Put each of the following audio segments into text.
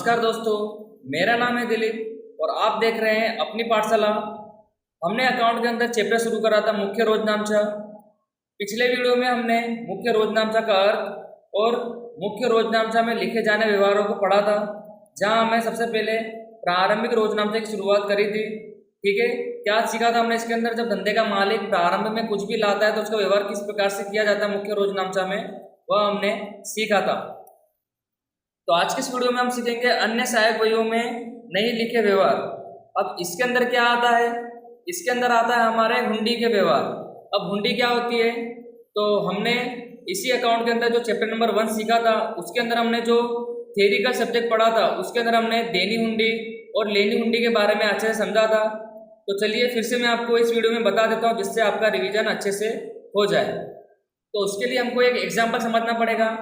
नमस्कार दोस्तों, मेरा नाम है दिलीप और आप देख रहे हैं अपनी पाठशाला। हमने अकाउंट के अंदर चैप्टर शुरू करा था मुख्य रोजनामचा। पिछले वीडियो में हमने मुख्य रोजनामचा का अर्थ और मुख्य रोजनामचा में लिखे जाने व्यवहारों को पढ़ा था, जहां हमने सबसे पहले प्रारंभिक रोजनामचे की शुरुआत करी थी। ठीक है, क्या सीखा था हमने इसके अंदर? जब धंधे का मालिक प्रारंभ में कुछ भी लाता है तो उसका व्यवहार किस प्रकार से किया जाता है मुख्य रोजनामचा में, वह हमने सीखा था। तो आज के इस वीडियो में हम सीखेंगे अन्य सहायक वहियों में नहीं लिखे व्यवहार। अब इसके अंदर क्या आता है? इसके अंदर आता है हमारे हुंडी के व्यवहार। अब हुंडी क्या होती है? तो हमने इसी अकाउंट के अंदर जो चैप्टर नंबर 1 सीखा था, उसके अंदर हमने जो थियरिकल सब्जेक्ट पढ़ा था, उसके अंदर हमने देनी हुंडी और लेनी हुंडी के बारे में अच्छे से समझा था। तो चलिए फिर से मैं आपको इस वीडियो में बता देता हूँ, जिससे आपका रिवीजन अच्छे से हो जाए। तो उसके लिए हमको एक एग्जाम्पल समझना पड़ेगा।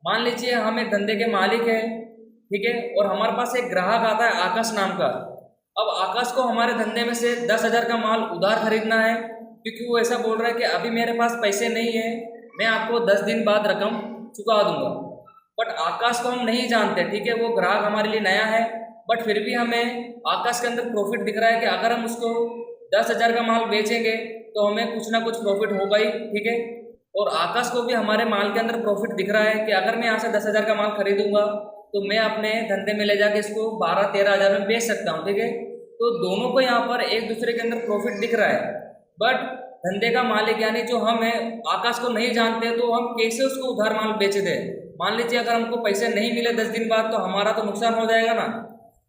मान लीजिए हम एक धंधे के मालिक हैं, ठीक है, और हमारे पास एक ग्राहक आता है आकाश नाम का। अब आकाश को हमारे धंधे में से 10,000 का माल उधार खरीदना है, क्योंकि वो ऐसा बोल रहा है कि अभी मेरे पास पैसे नहीं है, मैं आपको 10 दिन बाद रकम चुका दूंगा। बट आकाश को हम नहीं जानते, ठीक है, वो ग्राहक हमारे लिए नया है, बट फिर भी हमें आकाश के अंदर प्रॉफिट दिख रहा है कि अगर हम उसको 10,000 का माल बेचेंगे तो हमें कुछ ना कुछ प्रॉफिट होगा ही, ठीक है। और आकाश को भी हमारे माल के अंदर प्रॉफिट दिख रहा है कि अगर मैं यहाँ से 10,000 का माल खरीदूंगा तो मैं अपने धंधे में ले जाके इसको 12-13 हज़ार में बेच सकता हूँ, ठीक है। तो दोनों को यहाँ पर एक दूसरे के अंदर प्रॉफिट दिख रहा है, बट धंधे का मालिक यानी जो हम है आकाश को नहीं जानते, तो हम कैसे उसको उधार माल बेच दें? मान लीजिए अगर हमको पैसे नहीं मिले 10 दिन बाद, तो हमारा तो नुकसान हो जाएगा ना।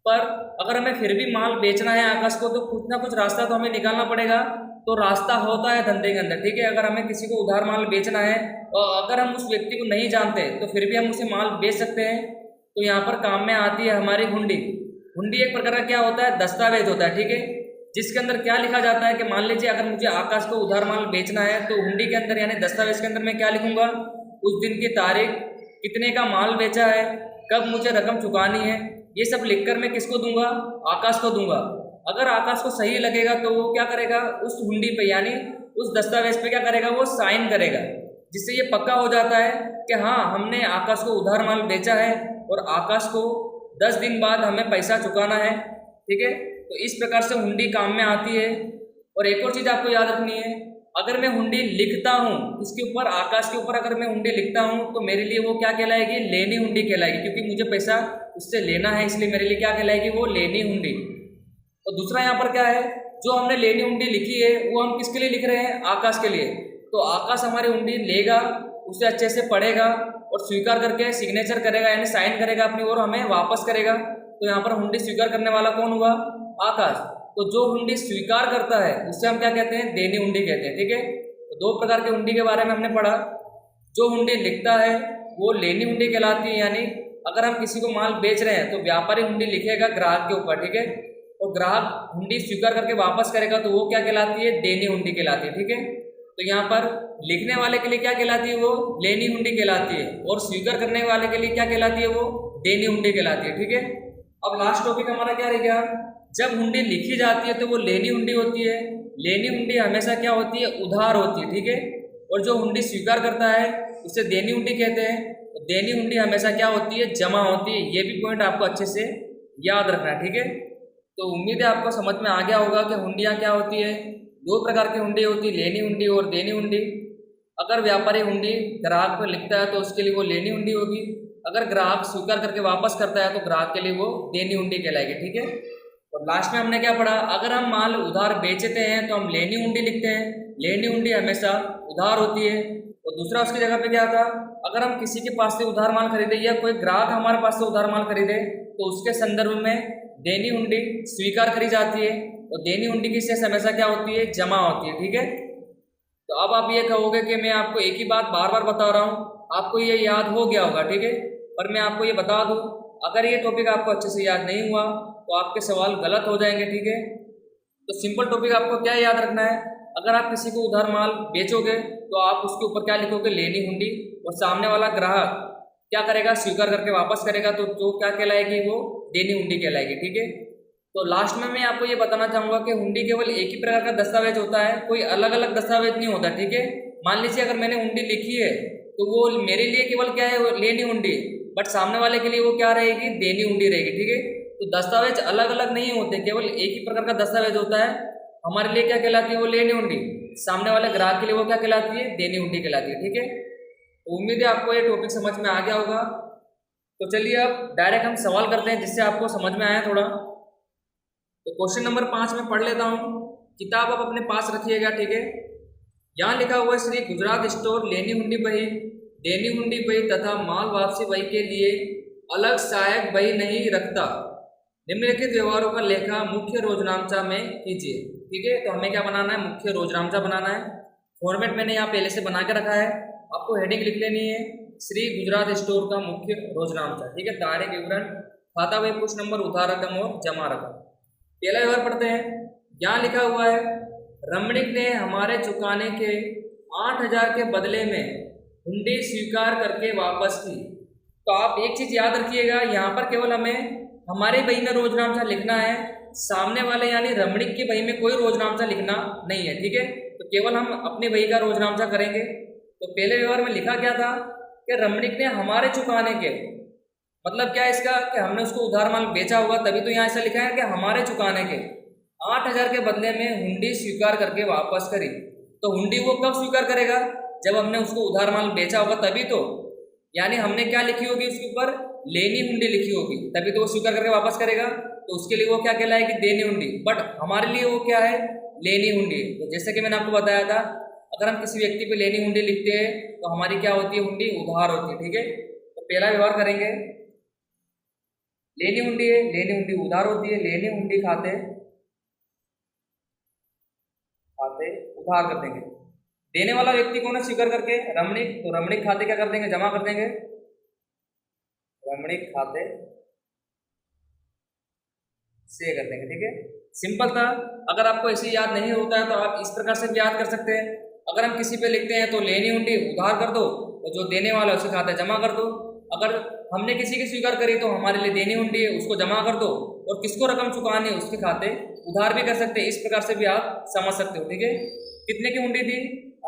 पर अगर हमें फिर भी माल बेचना है आकाश को, तो कुछ ना कुछ रास्ता तो हमें निकालना पड़ेगा। तो रास्ता होता है धंधे के अंदर, ठीक है। अगर हमें किसी को उधार माल बेचना है और अगर हम उस व्यक्ति को नहीं जानते तो फिर भी हम उसे माल बेच सकते हैं। तो यहाँ पर काम में आती है हमारी हुंडी। हुंडी एक प्रकार का क्या होता है? दस्तावेज होता है, ठीक है, जिसके अंदर क्या लिखा जाता है कि मान लीजिए अगर मुझे आकाश को उधार माल बेचना है, तो हुंडी के अंदर यानी दस्तावेज के अंदर मैं क्या लिखूंगा? उस दिन की तारीख, कितने का माल बेचा है, कब मुझे रकम चुकानी है, ये सब लिखकर मैं किसको दूंगा? आकाश को दूंगा। अगर आकाश को सही लगेगा तो वो क्या करेगा? उस हुंडी पे यानी उस दस्तावेज पे क्या करेगा? वो साइन करेगा, जिससे ये पक्का हो जाता है कि हाँ, हमने आकाश को उधार माल बेचा है और आकाश को 10 दिन बाद हमें पैसा चुकाना है, ठीक है। तो इस प्रकार से हुंडी काम में आती है। और एक और चीज़ आपको याद रखनी है, अगर मैं हुंडी लिखता हूँ इसके ऊपर, आकाश के ऊपर अगर मैं हुंडी लिखता हूँ, तो मेरे लिए वो क्या कहलाएगी? लेनी हुंडी कहलाएगी, क्योंकि मुझे पैसा उससे लेना है, इसलिए मेरे लिए क्या कहलाएगी? वो लेनी हुंडी। तो दूसरा यहाँ पर क्या है, जो हमने लेनी हुंडी लिखी है वो हम किसके लिए लिख रहे हैं? आकाश के लिए। तो आकाश हमारी हुंडी लेगा, उसे अच्छे से पढ़ेगा और स्वीकार करके सिग्नेचर करेगा, यानी साइन करेगा अपनी, और हमें वापस करेगा। तो यहाँ पर हुंडी स्वीकार करने वाला कौन हुआ? आकाश। तो जो हुंडी स्वीकार करता है उससे हम क्या कहते हैं? देनी हुंडी कहते हैं, ठीक है। तो 2 प्रकार की हुंडी के बारे में हमने पढ़ा। जो हुंडी लिखता है वो लेनी हुंडी कहलाती है, यानी अगर हम किसी को माल बेच रहे हैं तो व्यापारी हुंडी लिखेगा ग्राहक के ऊपर, ठीक है, और ग्राहक हुंडी स्वीकार करके वापस करेगा, तो वो क्या कहलाती है? देनी हुंडी कहलाती है, ठीक है। तो यहाँ पर लिखने वाले के लिए क्या कहलाती है? वो लेनी हुंडी कहलाती है, और स्वीकार करने वाले के लिए क्या कहलाती है? वो देनी हुंडी कहलाती है, ठीक है। अब लास्ट टॉपिक हमारा क्या रह गया? जब हुंडी लिखी जाती है तो वो लेनी हुंडी होती है। लेनी हुंडी हमेशा क्या होती है? उधार होती है, ठीक है। और जो हुंडी स्वीकार करता है उसे देनी हुंडी कहते हैं। तो देनी हुंडी हमेशा क्या होती है? जमा होती है। ये भी पॉइंट आपको अच्छे से याद रखना है, ठीक है। तो उम्मीद है आपको समझ में आ गया होगा कि हुंडियाँ क्या होती है। 2 प्रकार की हुंडी होती है, लेनी हुंडी और देनी हुंडी। अगर व्यापारी हुंडी ग्राहक पर लिखता है तो उसके लिए वो लेनी हुंडी होगी। अगर ग्राहक स्वीकार करके वापस करता है तो ग्राहक के लिए वो देनी हुंडी कहलाएगी, ठीक है। और लास्ट में हमने क्या पढ़ा? अगर हम माल उधार बेचते हैं तो हम लेनी हुंडी लिखते हैं। लेनी हुंडी हमेशा उधार होती है। और दूसरा उसकी जगह पे क्या था? अगर हम किसी के पास से उधार माल खरीदे या कोई ग्राहक हमारे पास से उधार माल खरीदे, तो उसके संदर्भ में देनी हुंडी स्वीकार करी जाती है। और देनी हुंडी की शेष हमेशा क्या होती है? जमा होती है, ठीक है। तो अब आप ये कहोगे कि मैं आपको एक ही बात बार बार बता रहा हूँ, आपको ये याद हो गया होगा, ठीक है। पर मैं आपको ये बता दूँ, अगर ये टॉपिक आपको अच्छे से याद नहीं हुआ तो आपके सवाल गलत हो जाएंगे, ठीक है। तो सिंपल टॉपिक आपको क्या याद रखना है? अगर आप किसी को उधार माल बेचोगे तो आप उसके ऊपर क्या लिखोगे? लेनी हुंडी। और सामने वाला ग्राहक क्या करेगा? स्वीकार करके वापस करेगा, तो जो क्या कहलाएगी? वो देनी हुंडी कहलाएगी, ठीक है। तो लास्ट में मैं आपको ये बताना चाहूँगा कि हुंडी केवल एक ही प्रकार का दस्तावेज होता है, कोई अलग अलग दस्तावेज नहीं होता, ठीक है। मान लीजिए अगर मैंने हुंडी लिखी है तो वो मेरे लिए केवल क्या है? लेनी हुंडी। बट सामने वाले के लिए वो क्या रहेगी, देनी हुंडी रहेगी। ठीक है, तो दस्तावेज अलग अलग नहीं होते, केवल एक ही प्रकार का दस्तावेज होता है। हमारे लिए क्या कहलाती है, वो लेनी हुंडी। सामने वाले ग्राहक के लिए वो क्या कहलाती है, देनी हुंडी कहलाती है। ठीक है, तो उम्मीद है आपको ये टॉपिक समझ में आ गया होगा। तो चलिए अब डायरेक्ट हम सवाल करते हैं जिससे आपको समझ में आया थोड़ा। तो क्वेश्चन नंबर 5 में पढ़ लेता हूँ, किताब आप अपने पास रखिएगा। ठीक है, यहाँ लिखा हुआ है, श्री गुजरात स्टोर लेनी हुंडी बही, देनी हुंडी बही तथा माल वापसी बही के लिए अलग सहायक बही नहीं रखता। निम्नलिखित व्यवहारों का लेखा मुख्य रोजनामचा में कीजिए। ठीक है, तो हमें क्या बनाना है, मुख्य रोजनामचा बनाना है। फॉर्मेट मैंने यहाँ पहले से बना के रखा है, आपको हेडिंग लिख लेनी है, श्री गुजरात स्टोर का मुख्य रोजनामचा। ठीक है, तारीख, विवरण, खाता बही, पुष्ट नंबर, उधार रकम और जमा रकम। पहला व्यवहार पढ़ते हैं। यहाँ लिखा हुआ है, रमणीक ने हमारे चुकाने के 8,000 के बदले में हुंडी स्वीकार करके वापस की। तो आप एक चीज याद रखिएगा, यहाँ पर केवल हमें हमारे बही में रोजनामचा लिखना है, सामने वाले यानी रमणीक की बही में कोई रोजनामचा लिखना नहीं है। ठीक है, तो केवल हम अपनी बही का रोजनामचा करेंगे। तो पहले व्यवहार में लिखा क्या था कि रमणीक ने हमारे चुकाने के, मतलब क्या है इसका, कि हमने उसको उधार माल बेचा होगा, तभी तो यहाँ ऐसा लिखा है कि हमारे चुकाने के 8,000 के बदले में हुंडी स्वीकार करके वापस करी। तो हुंडी वो कब स्वीकार करेगा, जब हमने उसको उधार माल बेचा होगा तभी तो, यानी हमने क्या लिखी होगी उसके ऊपर, लेनी हुंडी लिखी होगी, तभी तो वो स्वीकार करके वापस करेगा। तो उसके लिए वो क्या कहलाएगी, देनी हुंडी। बट हमारे लिए वो क्या है, लेनी हुंडी। तो जैसे कि मैंने आपको बताया था, अगर हम किसी व्यक्ति पे लेनी हुंडी लिखते हैं तो हमारी क्या होती है, हुंडी उधार होती है। ठीक है, तो पहला व्यवहार करेंगे, लेनी हुंडी है, लेनी हुंडी उधार होती है, लेनी हुंडी खाते खाते उधार कर देंगे। देने वाला व्यक्ति कौन है, स्वीकार करके रमणीक, तो रमणीक खाते क्या कर देंगे, जमा कर देंगे, रमणीक खाते से कर देंगे। ठीक है, सिंपल था। अगर आपको ऐसे याद नहीं होता है तो आप इस प्रकार से भी याद कर सकते हैं। अगर हम किसी पे लिखते हैं तो लेनी हुंडी उधार कर दो, तो जो देने वाला है उसके खाते जमा कर दो। अगर हमने किसी की स्वीकार करी तो हमारे लिए देनी हुंडी है, उसको जमा कर दो, और किसको रकम चुकानी है उसके खाते उधार भी कर सकते हैं। इस प्रकार से भी आप समझ सकते हो। ठीक है, कितने की हुंडी थी,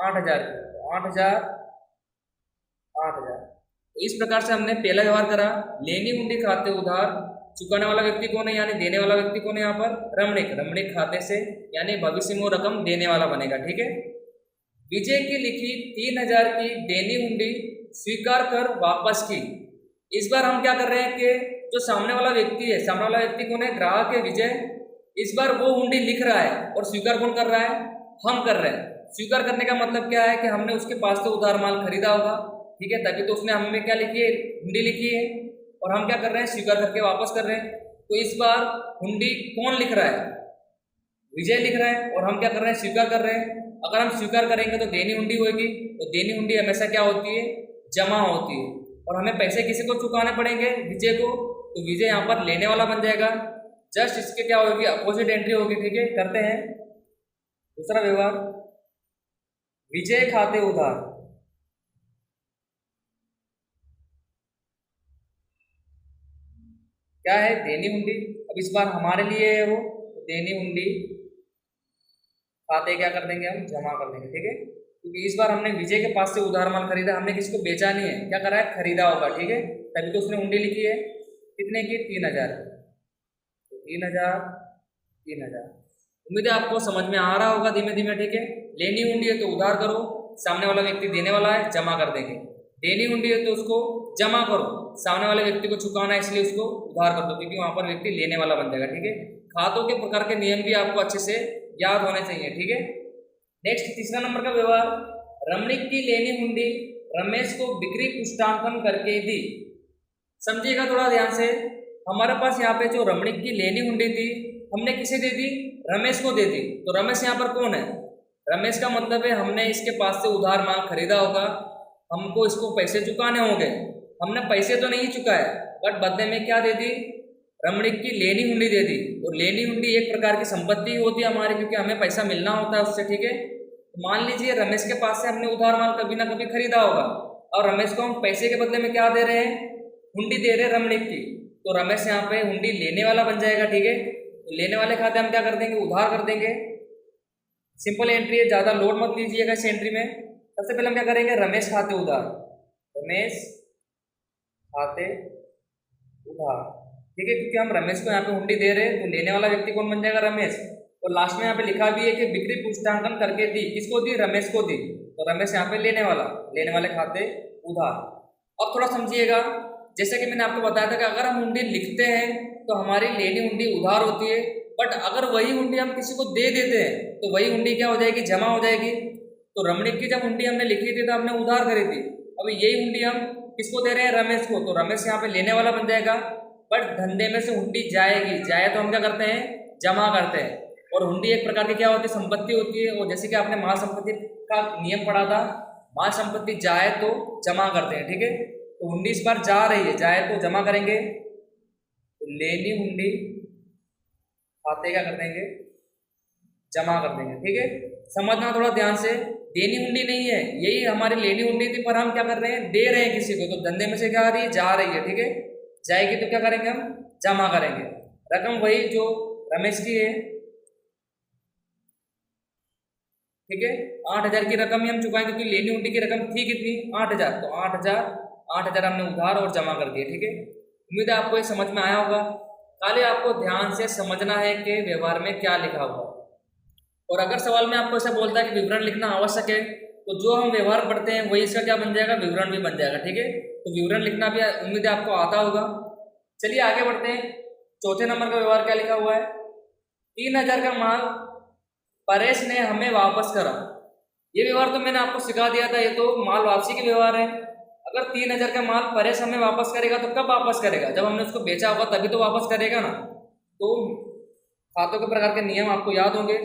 8,000 की, 8,000 8,000। तो इस प्रकार से हमने पहला व्यवहार करा, लेनी हुंडी खाते उधार, चुकाने वाला व्यक्ति कौन है, यानी देने वाला व्यक्ति कौन है, यहाँ पर रमणीक, रमणीक खाते से यानी भविष्य में वो रकम देने वाला बनेगा। ठीक है, विजय की लिखी 3,000 की देनी हुंडी स्वीकार कर वापस की। इस बार हम क्या कर रहे हैं कि जो सामने वाला व्यक्ति है, सामने वाला व्यक्ति कौन है, ग्राहक है विजय, इस बार वो हुंडी लिख रहा है और स्वीकार कौन कर रहा है, हम कर रहे हैं। स्वीकार करने का मतलब क्या है कि हमने उसके पास से उधार माल खरीदा होगा। ठीक है, तभी तो उसने हमें क्या लिखी है, हुंडी लिखी है, और हम क्या कर रहे हैं, स्वीकार करके वापस कर रहे हैं। तो इस बार हुंडी कौन लिख रहा है, विजय लिख रहा है, और हम क्या कर रहे हैं, स्वीकार कर रहे हैं। अगर हम स्वीकार करेंगे तो देनी हुंडी होगी, तो देनी हुंडी हमेशा क्या होती है, जमा होती है, और हमें पैसे किसी को चुकाने पड़ेंगे, विजय को, तो विजय यहाँ पर लेने वाला बन जाएगा। जस्ट इसके क्या होगी, अपोजिट एंट्री होगी। ठीक है, करते हैं दूसरा व्यवहार, विजय खाते उधार, क्या है, देनी हुंडी। अब इस बार हमारे लिए है वो, तो देनी हुंडी खाते क्या कर देंगे, हम जमा कर देंगे। ठीक है, क्योंकि इस बार हमने विजय के पास से उधार माल खरीदा, हमने किसी को बेचा नहीं है, क्या करा है, खरीदा होगा। ठीक है, तभी तो उसने हुंडी लिखी है, कितने की, 3,000। तो 3,000 3,000। उम्मीद है आपको समझ में आ रहा होगा धीमे धीमे। ठीक है, लेनी हुंडी है तो उधार करो, सामने वाला व्यक्ति देने वाला है, जमा कर देंगे। देनी हुंडी है तो उसको जमा करो, सामने वाले व्यक्ति को चुकाना है इसलिए उसको उधार कर दो, क्योंकि वहां पर व्यक्ति लेने वाला बन जाएगा। ठीक है, खातों के प्रकार के नियम भी आपको अच्छे से याद होने चाहिए। ठीक है, नेक्स्ट तीसरा नंबर का व्यवहार, रमणीक की लेनी हुंडी रमेश को बिक्री पुष्टांकन करके दी। समझिएगा थोड़ा ध्यान से, हमारे पास यहाँ पे जो रमणीक की लेनी हुंडी थी, हमने किसे दे दी, रमेश को दे दी। तो रमेश यहाँ पर कौन है, रमेश का मतलब है हमने इसके पास से उधार माल खरीदा होगा, हमको इसको पैसे चुकाने होंगे। हमने पैसे तो नहीं चुकाए, बट बदले में क्या दे दी, रमणीक की लेनी हुंडी दे दी। और लेनी हुंडी एक प्रकार की संपत्ति होती है हमारी, क्योंकि हमें पैसा मिलना होता है उससे। ठीक है, तो मान लीजिए रमेश के पास से हमने उधार माल कभी ना कभी खरीदा होगा, और रमेश को हम पैसे के बदले में क्या दे रहे हैं, हुंडी दे रहे हैं रमणीक की। तो रमेश यहाँ पे हुंडी लेने वाला बन जाएगा। ठीक है, तो लेने वाले खाते हम क्या कर देंगे, उधार कर देंगे। सिंपल एंट्री है, ज्यादा लोड मत लीजिएगा इस एंट्री में। सबसे पहले हम क्या करेंगे, रमेश खाते उधार, रमेश खाते उधार। ठीक है, क्योंकि हम रमेश को यहाँ पे हुंडी दे रहे हैं तो लेने वाला व्यक्ति कौन बन जाएगा? रमेश। और लास्ट में यहाँ पे लिखा भी है कि बिक्री पुष्टांकन करके दी, किसको दी? रमेश को दी। तो रमेश यहाँ पे लेने वाले खाते उधार। अब थोड़ा समझिएगा, जैसे कि मैंने आपको बताया था कि अगर हम हुंडी लिखते हैं तो हमारी लेनी हुंडी उधार होती है, बट अगर वही हुंडी हम किसी को दे देते हैं तो वही हुंडी क्या हो जाएगी? जमा हो जाएगी। तो रमणीक की जब हुंडी हमने लिखी थी तो हमने उधार करी थी, अभी यही हुंडी हम किसको दे रहे हैं? रमेश को। तो रमेश यहाँ पे लेने वाला बन जाएगा, बट धंधे में से हुंडी जाएगी, जाए तो हम क्या करते हैं? जमा करते हैं। और हुंडी एक प्रकार की क्या होती है? संपत्ति होती है। और जैसे कि आपने माल संपत्ति का नियम पढ़ा था, माल संपत्ति जाए तो जमा करते हैं। ठीक है, तो हुंडी इस बार जा रही है, जाए तो जमा करेंगे। तो लेनी हुंडी खाते क्या कर देंगे? जमा कर देंगे। ठीक है, समझना थोड़ा ध्यान से, देनी हुंडी नहीं है, यही हमारी लेनी हुंडी थी, पर हम क्या कर रहे हैं? दे रहे हैं किसी को। तो धंधे में से क्या आ रही है? जा रही है। ठीक है, जाएगी तो क्या करेंगे? हम जमा करेंगे। रकम वही जो रमेश की है। ठीक है, 8,000 की रकम ही हम चुकाएंगे, क्योंकि लेनी हुंडी की रकम थी कितनी? 8,000। तो 8,000 हमने उधार और जमा कर दिए। ठीक है, उम्मीद है आपको ये समझ में आया होगा। खाली आपको ध्यान से समझना है कि व्यवहार में क्या लिखा हुआ। और अगर सवाल में आपको ऐसा बोलता है कि विवरण लिखना आवश्यक है, तो जो हम व्यवहार पढ़ते हैं वही इसका क्या बन जाएगा? विवरण भी बन जाएगा। ठीक है, तो विवरण लिखना भी उम्मीद है आपको आता होगा। चलिए आगे बढ़ते हैं। चौथे नंबर का व्यवहार क्या लिखा हुआ है? 3,000 का माल परेश ने हमें वापस करा। ये व्यवहार तो मैंने आपको सिखा दिया था, ये तो माल वापसी के व्यवहार है। अगर 3,000 का माल परेश हमें वापस करेगा तो कब वापस करेगा? जब हमने उसको बेचा होगा तभी तो वापस करेगा ना। तो खातों के प्रकार के नियम आपको याद होंगे।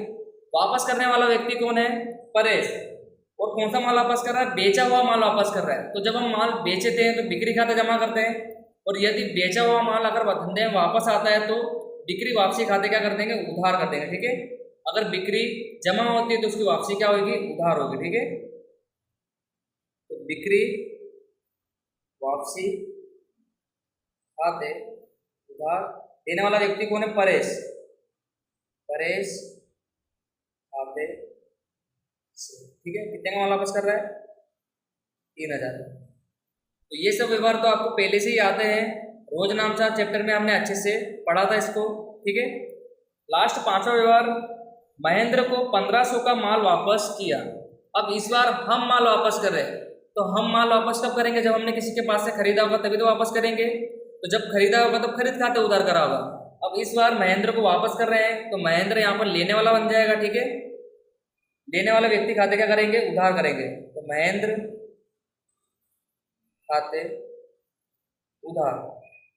वापस करने वाला व्यक्ति कौन है? परेश। और कौन सा माल वापस कर रहा है? बेचा हुआ माल वापस कर रहा है। तो जब हम माल बेचते हैं तो बिक्री खाता जमा करते हैं, और यदि बेचा हुआ माल अगर धंधे में वापस आता है तो बिक्री वापसी खाते क्या कर देंगे? उधार कर देंगे। ठीक है, अगर बिक्री जमा होती है तो उसकी वापसी क्या होगी? उधार होगी। ठीक है, तो बिक्री वापसी खाते उधार। देने वाला व्यक्ति कौन है? परेश। परेश खाते से। ठीक है, कितने का माल वापस कर रहा है? 3,000। तो ये सब व्यवहार तो आपको पहले से ही आते हैं, रोज नामचा चैप्टर में हमने अच्छे से पढ़ा था इसको। ठीक है, लास्ट 5वां व्यवहार, महेंद्र को 1,500 का माल वापस किया। अब इस बार हम माल वापस कर रहे हैं, तो हम माल वापस कब करेंगे? जब हमने किसी के पास से खरीदा होगा तभी तो वापस करेंगे। तो जब खरीदा होगा तब खरीद खाते उधार करा होगा। अब इस बार महेंद्र को वापस कर रहे हैं, तो महेंद्र यहाँ पर लेने वाला बन जाएगा। ठीक है, लेने वाले व्यक्ति खाते क्या करेंगे? उधार करेंगे। तो महेंद्र खाते उधार।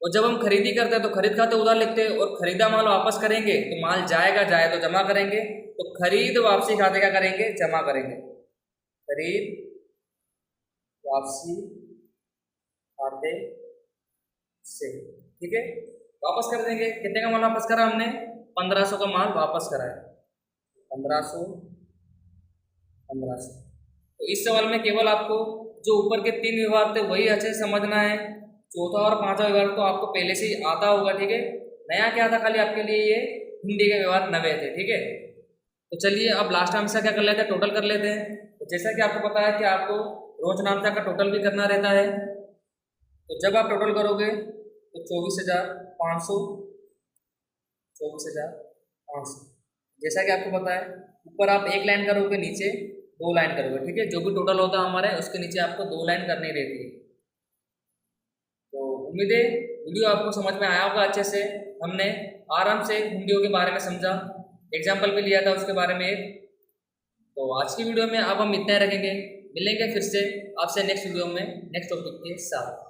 और जब हम खरीदी करते हैं तो खरीद खाते उधार लिखते हैं, और खरीदा माल वापस करेंगे तो माल जाएगा, जाए तो जमा करेंगे। तो खरीद वापसी खाते क्या करेंगे? जमा करेंगे। खरीद वापसी खाते से। ठीक है, वापस कर देंगे। कितने का माल वापस करा हमने? 1,500 का माल वापस करा है। 1,500। तो इस सवाल में केवल आपको जो ऊपर के 3 व्यवहार थे वही अच्छे से समझना है। चौथा और 5वां व्यवहार तो आपको पहले से ही आता होगा। ठीक है, नया क्या था? खाली आपके लिए ये हिंदी के व्यवहार नवे थे। ठीक है, तो चलिए अब लास्ट टाइम से क्या कर लेते हैं? टोटल कर लेते हैं। तो जैसा कि आपको पता है कि आपको रोज नामचा का टोटल भी करना रहता है। तो जब आप टोटल करोगे तो 24,500, 24,500। जैसा कि आपको पता है ऊपर आप 1 लाइन करोगे, नीचे 2 लाइन करोगे। ठीक है, जो भी टोटल होता है हमारे उसके नीचे आपको 2 लाइन करनी रहती है। तो उम्मीद है वीडियो आपको समझ में आया होगा अच्छे से। हमने आराम से हिंदियों के बारे में समझा, एग्जाम्पल भी लिया था उसके बारे में एक। तो आज की वीडियो में अब हम इतना ही रखेंगे, मिलेंगे फिर से आपसे नेक्स्ट वीडियो में नेक्स्ट टॉपिक के साथ।